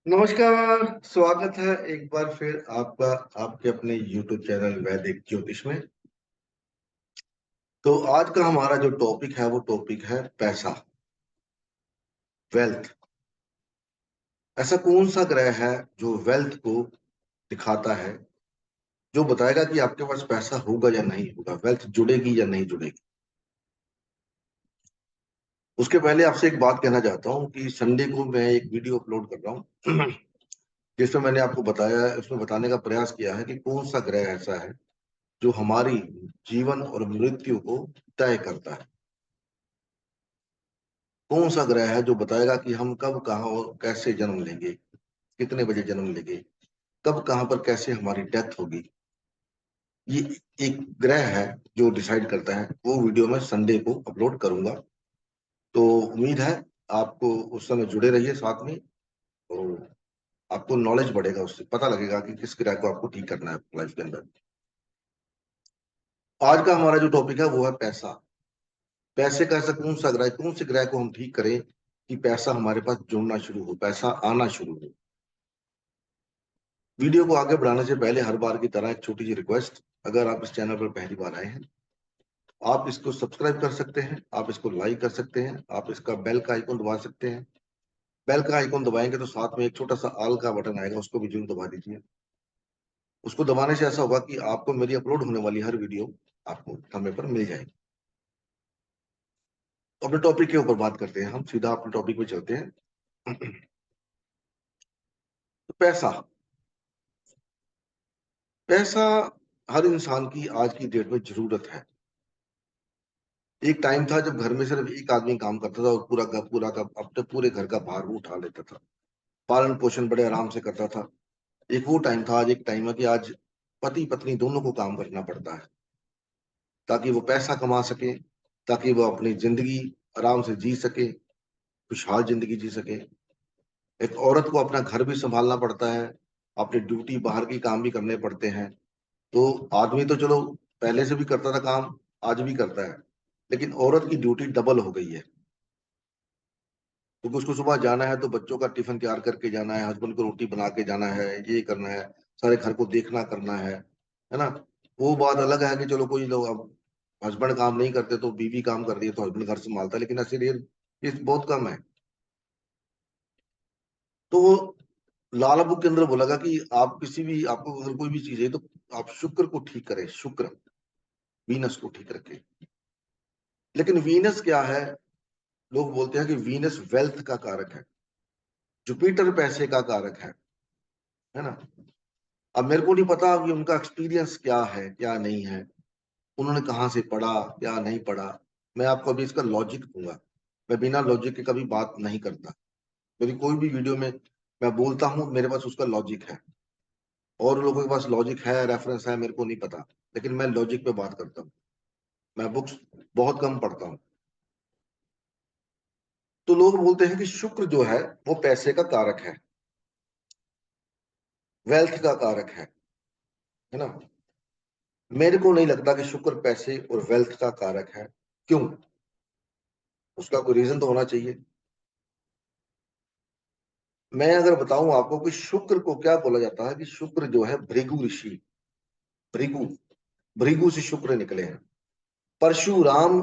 नमस्कार, स्वागत है एक बार फिर आपका आपके अपने YouTube चैनल वैदिक ज्योतिष में। तो आज का हमारा जो टॉपिक है वो टॉपिक है पैसा, वेल्थ। ऐसा कौन सा ग्रह है जो वेल्थ को दिखाता है, जो बताएगा कि आपके पास पैसा होगा या नहीं होगा, वेल्थ जुड़ेगी या नहीं जुड़ेगी। उसके पहले आपसे एक बात कहना चाहता हूँ कि संडे को मैं एक वीडियो अपलोड कर रहा हूँ जिसमें मैंने आपको बताया, उसमें बताने का प्रयास किया है कि कौन सा ग्रह ऐसा है जो हमारी जीवन और मृत्यु को तय करता है। कौन सा ग्रह है जो बताएगा कि हम कब कहाँ और कैसे जन्म लेंगे, कितने बजे जन्म लेंगे, कब कहाँ पर कैसे हमारी डेथ होगी। ये एक ग्रह है जो डिसाइड करता है। वो वीडियो मैं संडे को अपलोड करूंगा, तो उम्मीद है आपको उस समय जुड़े रहिए साथ में। और आपको नॉलेज बढ़ेगा, उससे पता लगेगा कि किस ग्रह को आपको ठीक करना है लाइफ के अंदर। आज का हमारा जो टॉपिक है वो है पैसा। पैसे का ऐसा कौन सा ग्रह, कौन से ग्रह को हम ठीक करें कि पैसा हमारे पास जुड़ना शुरू हो, पैसा आना शुरू हो। वीडियो को आगे बढ़ाने से पहले हर बार की तरह एक छोटी सी रिक्वेस्ट, अगर आप इस चैनल पर पहली बार आए हैं, आप इसको सब्सक्राइब कर सकते हैं, आप इसको लाइक कर सकते हैं, आप इसका बेल का आइकन दबा सकते हैं। बेल का आइकन दबाएंगे तो साथ में एक छोटा सा आल का बटन आएगा, उसको भी जरूर दबा दीजिए। उसको दबाने से ऐसा होगा कि आपको मेरी अपलोड होने वाली हर वीडियो आपको समय पर मिल जाएगी। तो अपने टॉपिक के ऊपर बात करते हैं, हम सीधा अपने टॉपिक पे चलते हैं। तो पैसा, पैसा हर इंसान की आज की डेट में जरूरत है। एक टाइम था जब घर में सिर्फ एक आदमी काम करता था और पूरा का अपने पूरे घर का भार वो उठा लेता था, पालन पोषण बड़े आराम से करता था। एक वो टाइम था, आज एक टाइम है कि आज पति पत्नी दोनों को काम करना पड़ता है ताकि वो पैसा कमा सके, ताकि वो अपनी जिंदगी आराम से जी सके, खुशहाल जिंदगी जी सके। एक औरत को अपना घर भी संभालना पड़ता है, अपनी ड्यूटी बाहर की काम भी करने पड़ते हैं। तो आदमी तो चलो पहले से भी करता था काम, आज भी करता है, लेकिन औरत की ड्यूटी डबल हो गई है। क्योंकि उसको सुबह जाना है तो बच्चों का टिफिन तैयार करके जाना है, हस्बैंड को रोटी बना के जाना है, ये करना है, सारे घर को देखना करना है ना। वो बात अलग है कि चलो कोई लोग अब हस्बैंड काम नहीं करते तो बीवी काम कर रही है तो हस्बैंड घर संभालता है, लेकिन ऐसे ये बहुत कम है। तो वो लाल बुक के अंदर बोला गया कि आप किसी भी, आपको अगर कोई भी चीज है तो आप शुक्र को ठीक करें, शुक्र, वीनस को ठीक रखें। लेकिन वीनस क्या है? लोग बोलते हैं कि वीनस वेल्थ का कारक है, जुपिटर पैसे का कारक है ना। अब मेरे को नहीं पता कि उनका एक्सपीरियंस क्या है क्या नहीं है, उन्होंने कहाँ से पढ़ा क्या नहीं पढ़ा। मैं आपको अभी इसका लॉजिक दूंगा। मैं बिना लॉजिक के कभी बात नहीं करता। मेरी कोई भी वीडियो में मैं बोलता हूँ, मेरे पास उसका लॉजिक है। और लोगों के पास लॉजिक है, रेफरेंस है, मेरे को नहीं पता, लेकिन मैं लॉजिक पे बात करता हूँ। मैं बुक्स बहुत कम पढ़ता हूँ। तो लोग बोलते हैं कि शुक्र जो है वो पैसे का कारक है, वेल्थ का कारक है ना। मेरे को नहीं लगता कि शुक्र पैसे और वेल्थ का कारक है। क्यों? उसका कोई रीजन तो होना चाहिए। मैं अगर बताऊं आपको कि शुक्र को क्या बोला जाता है, कि शुक्र जो है भृगु ऋषि, भृगु, भृगु से शुक्र निकले हैं। परशुराम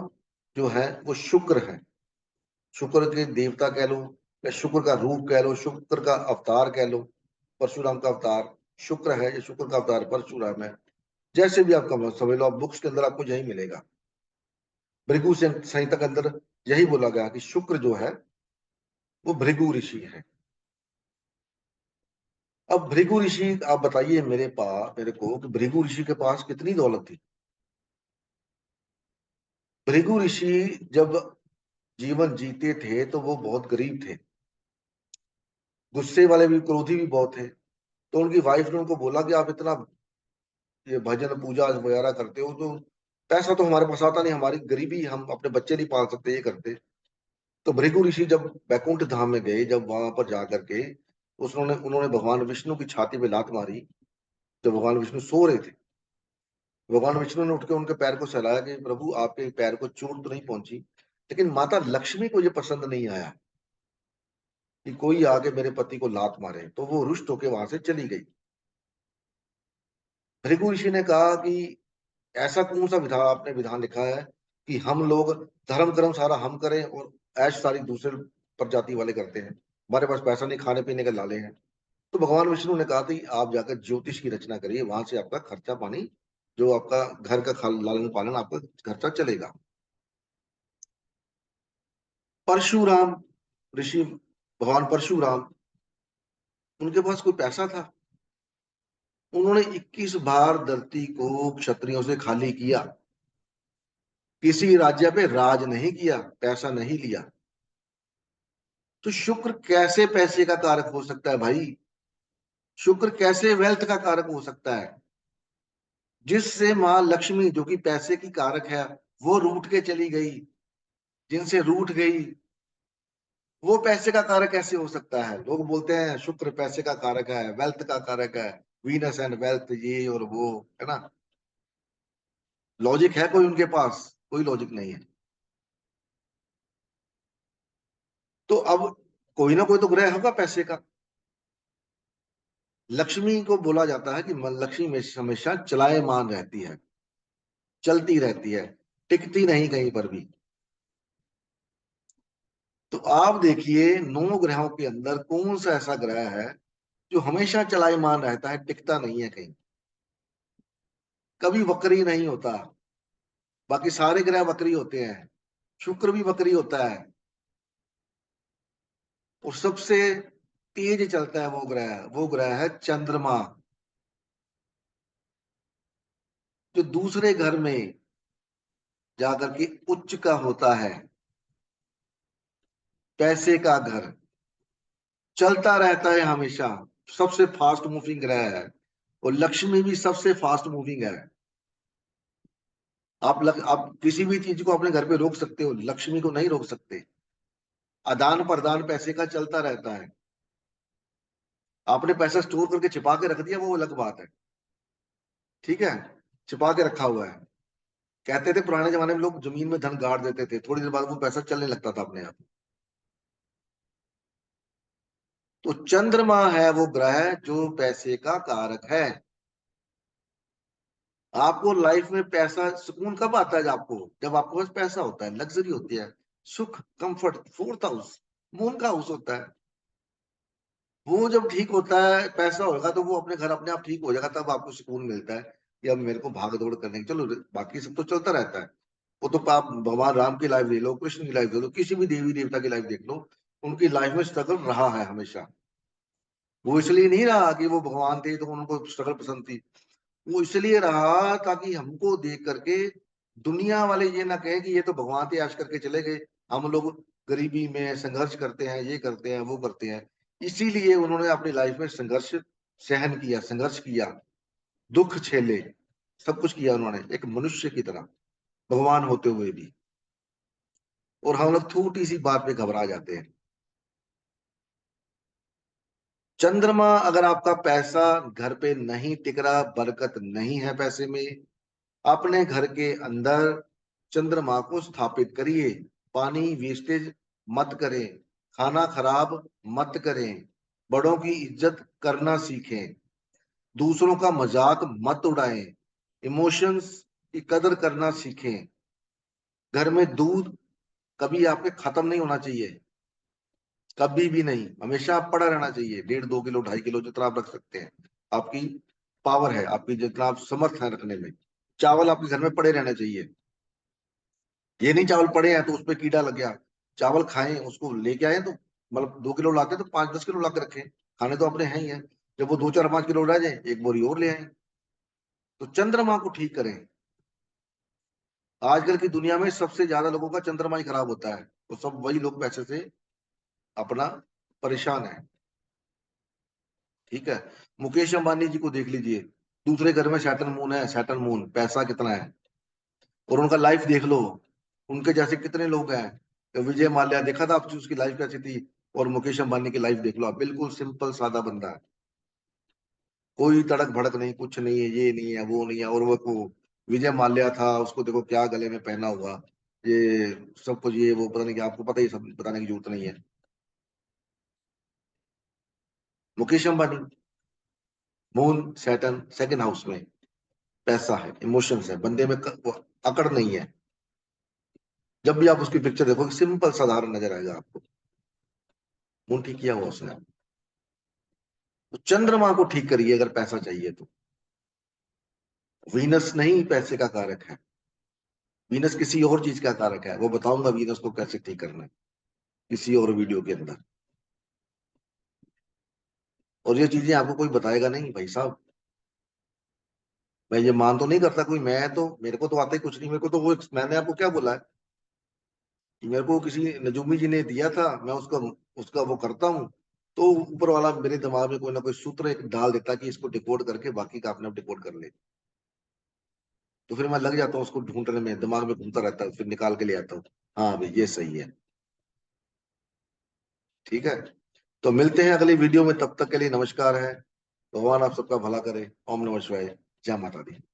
जो है वो शुक्र है, शुक्र के देवता कह लो, या शुक्र का रूप कह लो, शुक्र का अवतार कह लो। परशुराम का अवतार शुक्र है, या शुक्र का अवतार परशुराम है। जैसे भी आपका मत समझ लो, आप बुक्स के अंदर आपको यही मिलेगा। भृगु संहिता के अंदर यही बोला गया कि शुक्र जो है वो भृगु ऋषि है। अब भृगु ऋषि, आप बताइए मेरे को कि भृगु ऋषि के पास कितनी दौलत थी। भृगु ऋषि जब जीवन जीते थे तो वो बहुत गरीब थे, गुस्से वाले भी, क्रोधी भी बहुत थे। तो उनकी वाइफ ने उनको बोला कि आप इतना ये भजन पूजा वगैरह करते हो तो पैसा तो हमारे पास आता नहीं, हमारी गरीबी, हम अपने बच्चे नहीं पाल सकते ये करते। तो भृगु ऋषि जब बैकुंठ धाम में गए, जब वहां पर जाकर के उसने उन्होंने भगवान विष्णु की छाती पे लात मारी। जब भगवान विष्णु सो रहे थे, भगवान विष्णु ने उठ के उनके पैर को सहलाया कि प्रभु आपके पैर को चोट तो नहीं पहुंची। लेकिन माता लक्ष्मी को ये पसंद नहीं आया। कि कोई आके मेरे पति को लात मारे, तो वो रुष्ट होके वहां से चली गई। भृगु ऋषि ने कहा कि ऐसा कौन सा विधान आपने विधान लिखा है कि हम लोग धर्म कर्म सारा हम करें और ऐश सारी दूसरे प्रजाति वाले करते हैं, हमारे पास पैसा नहीं, खाने पीने के लाले हैं। तो भगवान विष्णु ने कहा था कि आप जाकर ज्योतिष की रचना करिए, वहां से आपका खर्चा पानी, जो आपका घर का लालन पालन, आपका खर्चा चलेगा। परशुराम ऋषि, भगवान परशुराम, उनके पास कोई पैसा था? उन्होंने 21 बार धरती को क्षत्रियों से खाली किया, किसी राज्य पे राज नहीं किया, पैसा नहीं लिया। तो शुक्र कैसे पैसे का कारक हो सकता है भाई? शुक्र कैसे वेल्थ का कारक हो सकता है? जिससे माँ लक्ष्मी, जो कि पैसे की कारक है, वो रूठ के चली गई, जिनसे रूठ गई, वो पैसे का कारक कैसे हो सकता है? लोग बोलते हैं शुक्र पैसे का कारक है, वेल्थ का कारक है, वीनस एंड वेल्थ, ये और वो, है ना? लॉजिक है कोई उनके पास? कोई लॉजिक नहीं है। तो अब कोई ना कोई तो ग्रह होगा पैसे का। लक्ष्मी को बोला जाता है कि लक्ष्मी में हमेशा चलायमान रहती है, चलती रहती है, टिकती नहीं कहीं पर भी। तो आप देखिए, 9 ग्रहों के अंदर कौन सा ऐसा ग्रह है जो हमेशा चलायमान रहता है, टिकता नहीं है कहीं, कभी वक्री नहीं होता? बाकी सारे ग्रह वक्री होते हैं, शुक्र भी वक्री होता है। और सबसे तेज चलता है वो ग्रह है चंद्रमा, जो दूसरे घर में जाकर के उच्च का होता है, पैसे का घर, चलता रहता है हमेशा, सबसे फास्ट मूविंग ग्रह है। और लक्ष्मी भी सबसे फास्ट मूविंग है। आप किसी भी चीज को अपने घर पे रोक सकते हो, लक्ष्मी को नहीं रोक सकते। आदान प्रदान पैसे का चलता रहता है। आपने पैसा स्टोर करके छिपा के रख दिया, वो अलग बात है, ठीक है, छिपा के रखा हुआ है। कहते थे पुराने जमाने में लोग जमीन में धन गाड़ देते थे, थोड़ी देर बाद वो पैसा चलने लगता था अपने आप। तो चंद्रमा है वो ग्रह जो पैसे का कारक है। आपको लाइफ में पैसा, सुकून कब आता है? जब आपके पास पैसा होता है, लग्जरी होती है, सुख, कंफर्ट। फोर्थ हाउस मून का हाउस होता है। वो जब ठीक होता है, पैसा होगा, तो वो अपने घर अपने आप ठीक हो जाएगा, तब आपको सुकून मिलता है कि अब मेरे को भाग दौड़ करने की, चलो बाकी सब तो चलता रहता है। वो तो आप भगवान राम की लाइफ ले लो, कृष्ण की लाइफ ले लो, किसी भी देवी देवता की लाइफ देख लो, उनकी लाइफ में स्ट्रगल रहा है हमेशा। वो इसलिए नहीं रहा कि वो भगवान थे तो उनको स्ट्रगल पसंद थी, वो इसलिए रहा ताकि हमको देख करके दुनिया वाले ये ना कहे कि ये तो भगवान थे, ऐश करके चले गए, हम लोग गरीबी में संघर्ष करते हैं, ये करते हैं, वो करते हैं। इसीलिए उन्होंने अपनी लाइफ में संघर्ष सहन किया, संघर्ष किया, दुख झेले, सब कुछ किया उन्होंने, एक मनुष्य की तरह, भगवान होते हुए भी। और हम लोग छोटी सी बात पे घबरा जाते हैं। चंद्रमा, अगर आपका पैसा घर पे नहीं टिक रहा, बरकत नहीं है पैसे में, अपने घर के अंदर चंद्रमा को स्थापित करिए। पानी वेस्टेज मत करें, खाना खराब मत करें, बड़ों की इज्जत करना सीखें, दूसरों का मजाक मत उड़ाएं, इमोशंस की कदर करना सीखें। घर में दूध कभी आपके खत्म नहीं होना चाहिए, कभी भी नहीं, हमेशा आप पड़ा रहना चाहिए, 1.5 2 किलो 2.5 किलो जितना आप रख सकते हैं। आपकी पावर है, आपकी जितना आप समर्थ है रखने में। चावल आपके घर में पड़े रहना चाहिए। ये नहीं चावल पड़े हैं तो उसपे कीड़ा लग गया, चावल खाएं, उसको लेके आए तो मतलब 2 किलो लाते तो 5 10 किलो ला के रखें, खाने तो अपने हैं ही हैं। जब वो 2 4 5 किलो रह जाए, एक बोरी और ले आए। तो चंद्रमा को ठीक करें। आजकल की दुनिया में सबसे ज्यादा लोगों का चंद्रमा ही खराब होता है, तो सब वही लोग पैसे से अपना परेशान है, ठीक है। मुकेश अंबानी जी को देख लीजिए, दूसरे घर में सैटर्न मून है, सैटर्न मून, पैसा कितना है, और उनका लाइफ देख लो। उनके जैसे कितने लोग हैं। तो विजय माल्या देखा था आपने उसकी लाइफ कैसी थी, और मुकेश अंबानी की लाइफ देख लो आप, बिल्कुल सिंपल सादा बंदा है, कोई तड़क भड़क नहीं, कुछ नहीं है, ये नहीं है, वो नहीं है। और वो विजय माल्या था, उसको देखो क्या गले में पहना हुआ, ये सब कुछ, ये वो पता नहीं, क्या आपको पता ही, सब बताने की जरूरत नहीं है। Mukesh Ambani, moon Saturn second house में, पैसा है, इमोशंस है बंदे में, वो अकड़ नहीं है। जब भी आप उसकी पिक्चर देखोगे सिंपल साधारण नजर आएगा आपको। मून ठीक किया हुआ उसने। तो चंद्रमा को ठीक करिए अगर पैसा चाहिए तो। वीनस नहीं पैसे का कारक है, वीनस किसी और चीज का कारक है, वो बताऊंगा वीनस को कैसे ठीक करना है किसी और वीडियो के अंदर। और ये चीजें आपको कोई बताएगा नहीं भाई साहब। मैं ये मान तो नहीं करता कोई, मैं तो, मेरे को तो आता ही कुछ नहीं, मेरे को तो वो, मैंने आपको क्या बोला है कि मेरे को किसी नजूमी जी ने दिया था, मैं उसका उसका वो करता हूँ। तो ऊपर वाला मेरे दिमाग में कोई ना कोई सूत्र एक डाल देता कि इसको डिकोड करके बाकी का अपने आप डिकोड कर ले। तो फिर मैं लग जाता हूँ उसको ढूंढने में, दिमाग में घूमता रहता है, फिर निकाल के ले आता हूँ। हाँ भाई ये सही है। ठीक है। तो मिलते हैं अगली वीडियो में, तब तक के लिए नमस्कार है। भगवान आप सबका भला करे। ओम नमः शिवाय। जय माता दी।